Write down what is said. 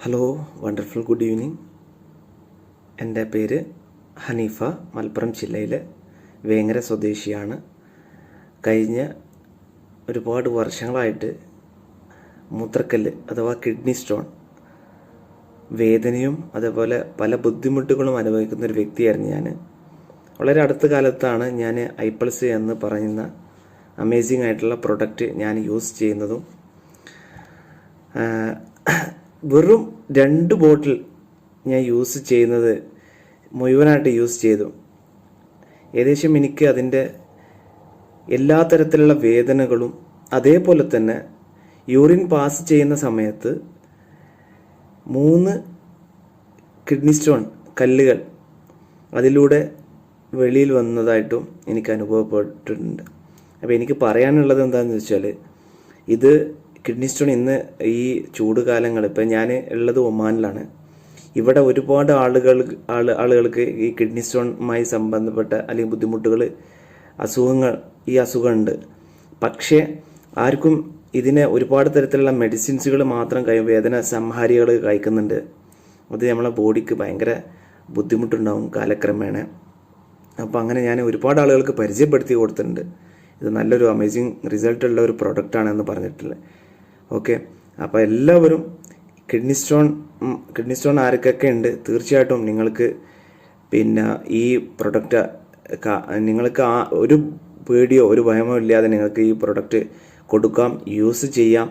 Hello, wonderful good evening. എൻ്റെ പേര് ഹനീഫ. മലപ്പുറം ജില്ലയിലെ വേങ്ങര സ്വദേശിയാണ്. കഴിഞ്ഞ ഒരുപാട് വർഷങ്ങളായിട്ട് മൂത്രക്കല്ല് അഥവാ കിഡ്നി സ്റ്റോൺ വേദനയും അതേപോലെ പല ബുദ്ധിമുട്ടുകളും അനുഭവിക്കുന്ന ഒരു വ്യക്തിയായിരുന്നു ഞാൻ. വളരെ അടുത്ത കാലത്താണ് ഞാൻ ഐപ്പൾസ് എന്ന് പറയുന്ന അമേസിംഗ് ആയിട്ടുള്ള പ്രൊഡക്റ്റ് ഞാൻ യൂസ് ചെയ്യുന്നതും. വെറും 2 ബോട്ടിൽ ഞാൻ യൂസ് ചെയ്യുന്നത് മുഴുവനായിട്ട് യൂസ് ചെയ്തു. ഏകദേശം എനിക്ക് അതിൻ്റെ എല്ലാ തരത്തിലുള്ള വേദനകളും അതേപോലെ തന്നെ യൂറിൻ പാസ് ചെയ്യുന്ന സമയത്ത് 3 കിഡ്നി സ്റ്റോൺ കല്ലുകൾ അതിലൂടെ വെളിയിൽ വന്നതായിട്ടും എനിക്ക് അനുഭവപ്പെട്ടിട്ടുണ്ട്. അപ്പോൾ എനിക്ക് പറയാനുള്ളത് എന്താണെന്ന് വെച്ചാൽ, ഇത് കിഡ്നി സ്റ്റോൺ ഇന്ന് ഈ ചൂട് കാലങ്ങൾ, ഇപ്പം ഞാൻ ഉള്ളത് ഒമാനിലാണ്. ഇവിടെ ഒരുപാട് ആളുകൾക്ക് ഈ കിഡ്നി സ്റ്റോണുമായി സംബന്ധപ്പെട്ട അല്ലെങ്കിൽ ബുദ്ധിമുട്ടുകൾ, ഈ അസുഖമുണ്ട്. പക്ഷേ ആർക്കും ഇതിനെ ഒരുപാട് തരത്തിലുള്ള മെഡിസിൻസുകൾ മാത്രം വേദന സംഹാരികൾ കഴിക്കുന്നുണ്ട്. അത് നമ്മളെ ബോഡിക്ക് ഭയങ്കര ബുദ്ധിമുട്ടുണ്ടാവും കാലക്രമേണ. അപ്പോൾ അങ്ങനെ ഞാൻ ഒരുപാട് ആളുകൾക്ക് പരിചയപ്പെടുത്തി കൊടുത്തിട്ടുണ്ട്. ഇത് നല്ലൊരു അമേസിങ് റിസൾട്ടുള്ള ഒരു പ്രൊഡക്റ്റാണെന്ന് പറഞ്ഞിട്ടുള്ളത്. ഓക്കെ, അപ്പോൾ എല്ലാവരും കിഡ്നി സ്റ്റോൺ ആർക്കൊക്കെ ഉണ്ട്, തീർച്ചയായിട്ടും നിങ്ങൾക്ക് ഈ പ്രൊഡക്റ്റ് നിങ്ങൾക്ക് ഒരു പേടിയോ ഒരു ഭയമോ ഇല്ലാതെ നിങ്ങൾക്ക് ഈ പ്രൊഡക്റ്റ് കൊടുക്കാം, യൂസ് ചെയ്യാം.